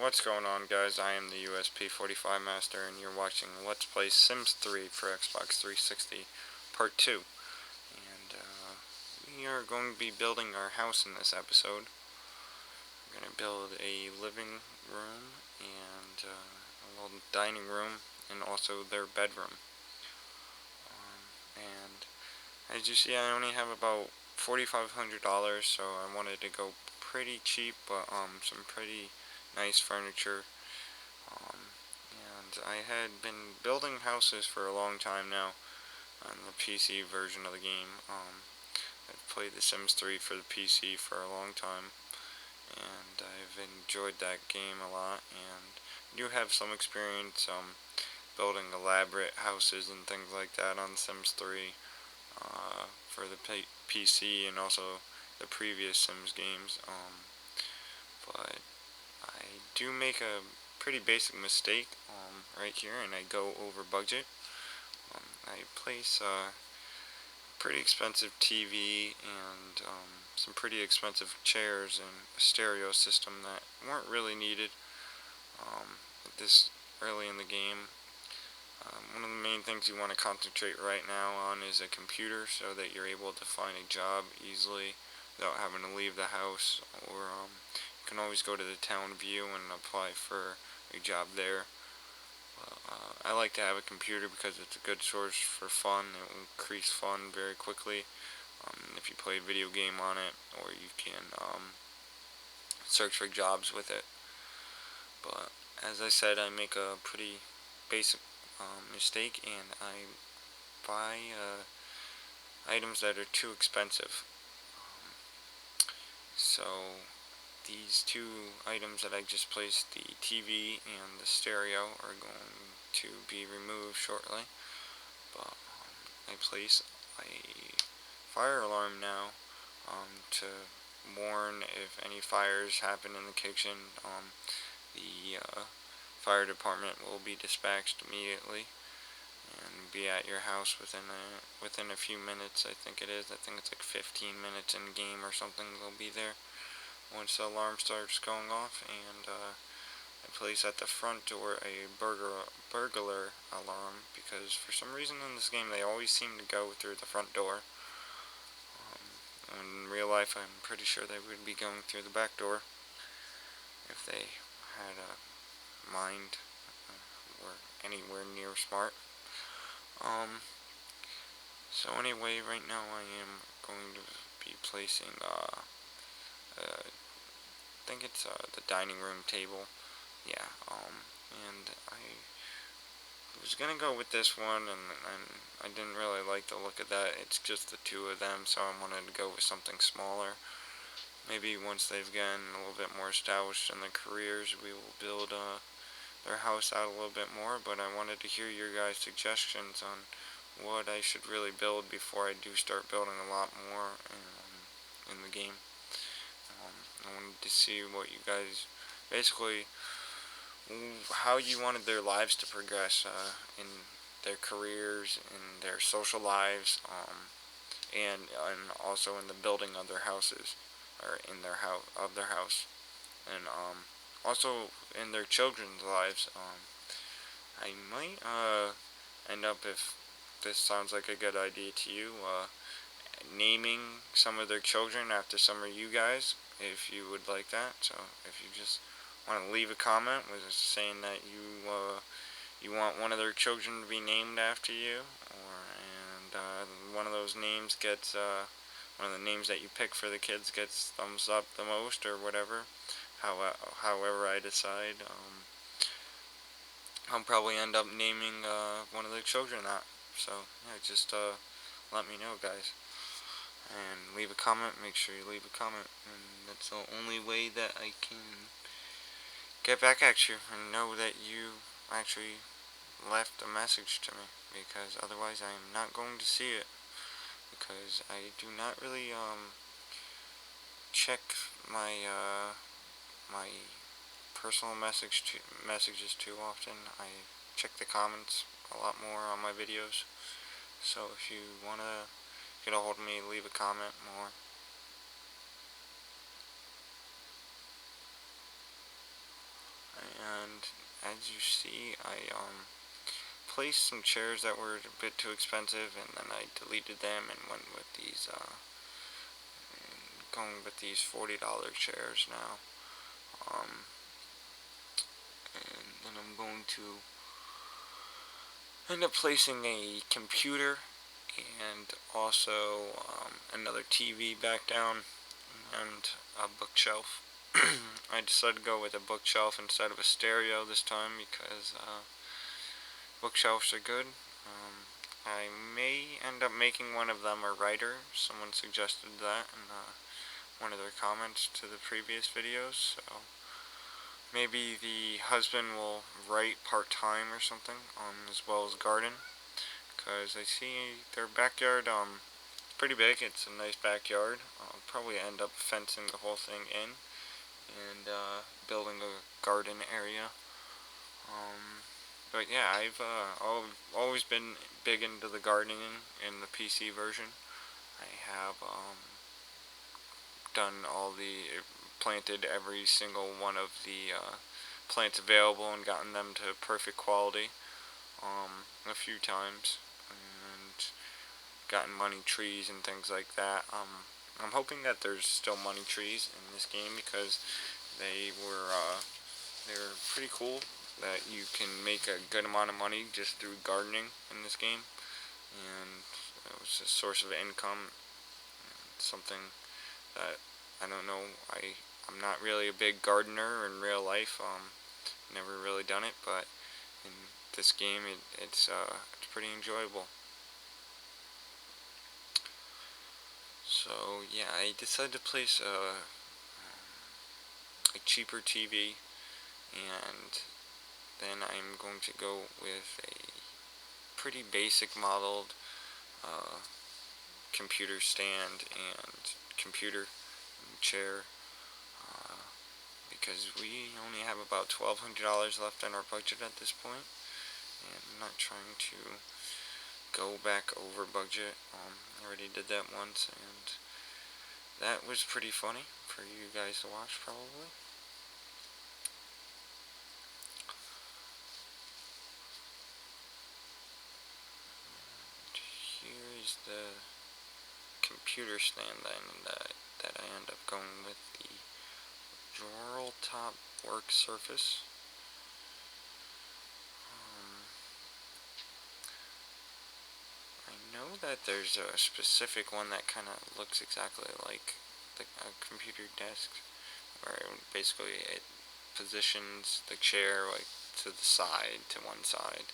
What's going on, guys? I am the USP45 Master, and you're watching Let's Play Sims 3 for Xbox 360 Part 2. And we are going to be building our house in this episode. We're going to build a living room and a little dining room and also their bedroom. And as you see, I only have about $4,500, so I wanted to go pretty cheap, but some pretty nice furniture. And I had been building houses for a long time now on the PC version of the game. I've played The Sims 3 for the PC for a long time, and I've enjoyed that game a lot, and I do have some experience building elaborate houses and things like that on Sims 3 for the PC and also the previous Sims games. But I do make a pretty basic mistake right here, and I go over budget. I place a pretty expensive TV and some pretty expensive chairs and a stereo system that weren't really needed this early in the game. One of the main things you want to concentrate right now on is a computer so that you're able to find a job easily without having to leave the house, or you can always go to the town view and apply for a job there. I like to have a computer because it's a good source for fun. It will increase fun very quickly if you play a video game on it, or you can search for jobs with it. But as I said, I make a pretty basic mistake, and I buy items that are too expensive. So these two items that I just placed, the TV and the stereo, are going to be removed shortly. But I place a fire alarm now to warn if any fires happen in the kitchen. The fire department will be dispatched immediately and be at your house within a few minutes. I think it is. I think it's like 15 minutes in game or something. They'll be there once the alarm starts going off. And I place at the front door a burglar alarm, because for some reason in this game they always seem to go through the front door. In real life, I'm pretty sure they would be going through the back door if they had a mind or anywhere near smart. So anyway, right now I am going to be placing I think it's the dining room table. Yeah. And I was gonna go with this one, and I didn't really like the look of that. It's just the two of them, so I wanted to go with something smaller. Maybe once they've gotten a little bit more established in their careers, we will build their house out a little bit more. But I wanted to hear your guys' suggestions on what I should really build before I do start building a lot more in the game. I wanted to see what you guys, basically, how you wanted their lives to progress in their careers, in their social lives, and also in the building of their houses, or in their house, and also in their children's lives. I might end up, if this sounds like a good idea to you, naming some of their children after some of you guys, if you would like that. So if you just want to leave a comment with saying that you want one of their children to be named after you, and one of those names gets one of the names that you pick for the kids gets thumbs up the most, or whatever. However I decide, I'll probably end up naming one of the children that. So yeah, just let me know, guys, and leave a comment. Make sure you leave a comment, and that's the only way that I can get back at you and know that you actually left a message to me, because otherwise I am not going to see it, because I do not really check my my personal messages too often. I check the comments a lot more on my videos. So if you want to get a hold of me, leave a comment more. and as you see, I placed some chairs that were a bit too expensive, and then I deleted them and went with these going with these $40 chairs now. And then I'm going to end up placing a computer and also another TV back down and a bookshelf. I decided to go with a bookshelf instead of a stereo this time because bookshelves are good. I may end up making one of them a writer. Someone suggested that in one of their comments to the previous videos, so maybe the husband will write part-time or something, as well as garden, because I see their backyard, pretty big. It's a nice backyard. I'll probably end up fencing the whole thing in and building a garden area. But yeah, I've always been big into the gardening in the PC version. I have done planted every single one of the plants available and gotten them to perfect quality a few times, and gotten money trees and things like that. I'm hoping that there's still money trees in this game because they were pretty cool. That you can make a good amount of money just through gardening in this game, and it was a source of income. Something that I don't know. I'm not really a big gardener in real life. Never really done it, but in this game, it's pretty enjoyable. So yeah, I decided to place a cheaper TV, and then I'm going to go with a pretty basic modeled computer stand and computer chair, because we only have about $1,200 left in our budget at this point, and I'm not trying to go back over budget. I already did that once, and that was pretty funny for you guys to watch, probably. Here's the computer stand that I end up going with, the drawer top work surface. I know that there's a specific one that kind of looks exactly like a computer desk, where basically it positions the chair like to the side, to one side,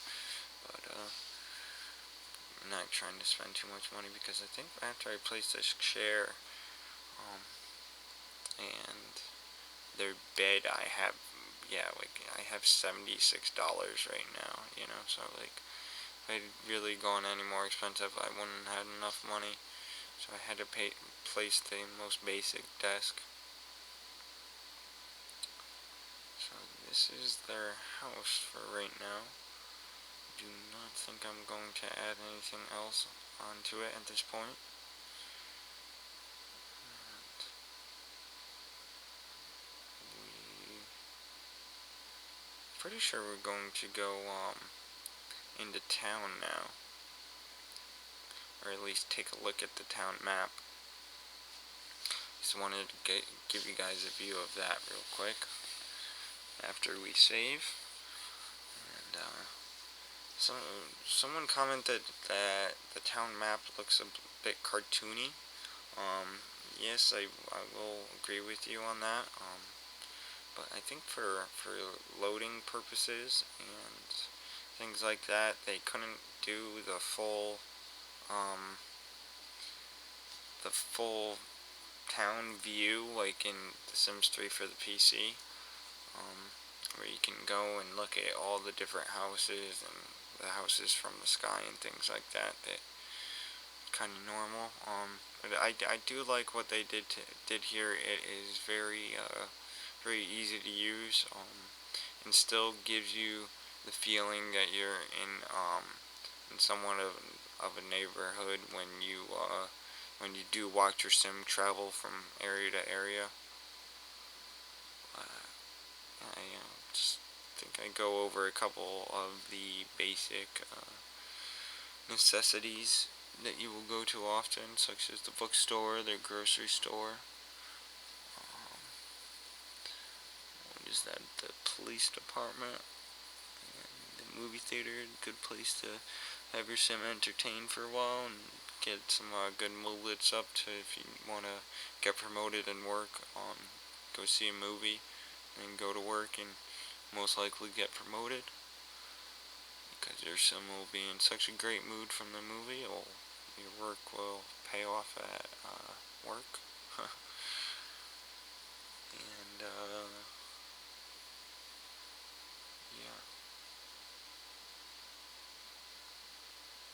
but I'm not trying to spend too much money because I think after I place this chair and their bed, I have $76 right now, so like if I'd really gone any more expensive, I wouldn't have had enough money, so I had to place the most basic desk. So this is their house for right now. Do not think I'm going to add anything else onto it at this point. Pretty sure we're going to go into town now, or at least take a look at the town map. Just wanted to give you guys a view of that real quick after we save. And someone commented that the town map looks a bit cartoony. Yes, I will agree with you on that. But I think for loading purposes and things like that, they couldn't do the full town view like in The Sims 3 for the PC, where you can go and look at all the different houses and the houses from the sky and things like that. That kind of normal. But I do like what they did here. It is very easy to use, and still gives you the feeling that you're in somewhat of a neighborhood when you do watch your sim travel from area to area. I just think I go over a couple of the basic necessities that you will go to often, such as the bookstore, the grocery store. What is that? The police department, and the movie theater. Good place to have yourself entertained for a while and get some good moodlets up to if you want to get promoted and work. Go see a movie and go to work and most likely get promoted because your son will be in such a great mood from the movie. Your work will pay off at work. And yeah,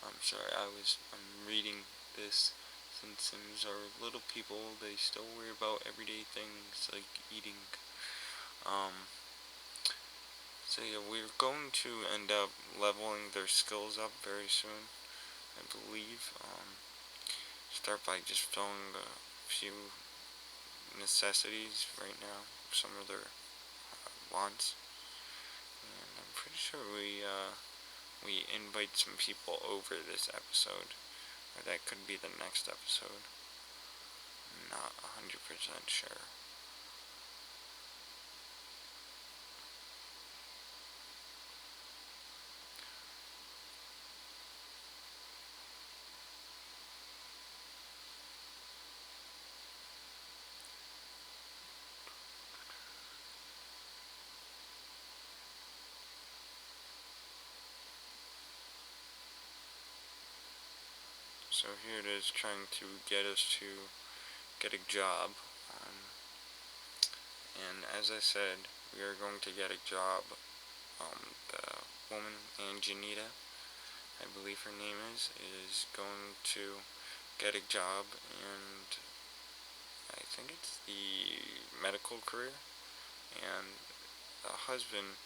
I'm sorry. I'm reading this. Since Sims are little people, they still worry about everyday things like eating. Um, so yeah, we're going to end up leveling their skills up very soon, I believe. Start by just filling a few necessities right now, some of their wants, and I'm pretty sure we invite some people over this episode, or that could be the next episode. I'm not 100% sure. So here it is trying to get us to get a job. And as I said, we are going to get a job. The woman, Anjanita, I believe her name is going to get a job, and I think it's the medical career. And the husband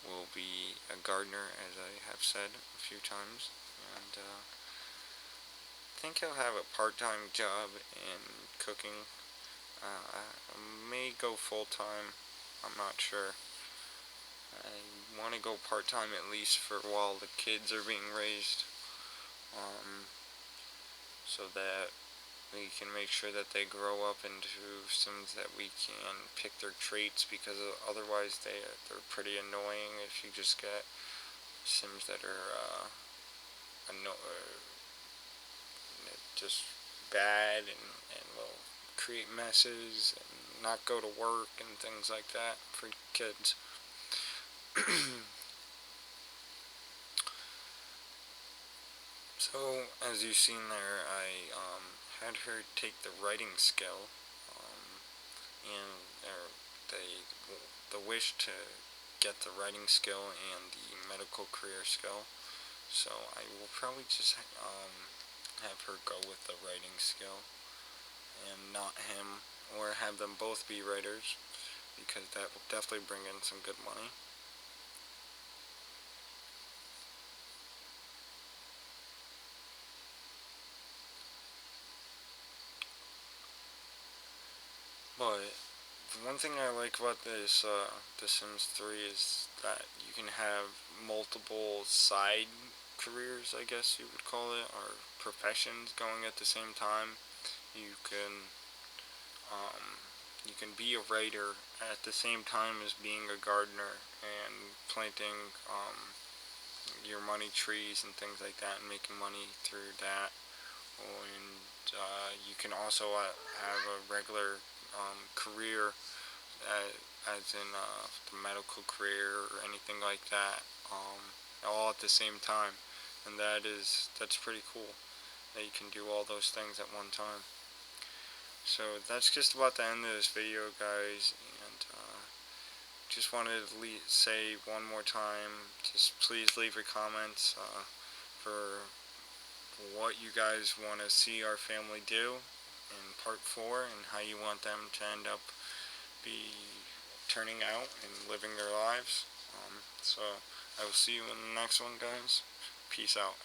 will be a gardener, as I have said a few times. And I think he'll have a part-time job in cooking. I may go full-time. I'm not sure. I want to go part-time at least for while the kids are being raised. So that we can make sure that they grow up into Sims that we can pick their traits, because otherwise they're pretty annoying if you just get Sims that are just bad and will create messes and not go to work and things like that for kids. So, as you've seen there, I had her take the writing skill, and the wish to get the writing skill and the medical career skill. So I will probably just have her go with the writing skill and not him, or have them both be writers, because that will definitely bring in some good money. But the one thing I like about The Sims 3 is that you can have multiple side careers, I guess you would call it, or professions going at the same time. You can um, you can be a writer at the same time as being a gardener and planting your money trees and things like that, and making money through that. And you can also have a regular career, as in the medical career or anything like that, all at the same time. And that's pretty cool that you can do all those things at one time. So that's just about the end of this video, guys, and just wanted to say one more time, just please leave your comments for what you guys want to see our family do in part 4, and how you want them to end up be turning out and living their lives. So I will see you in the next one, guys. Peace out.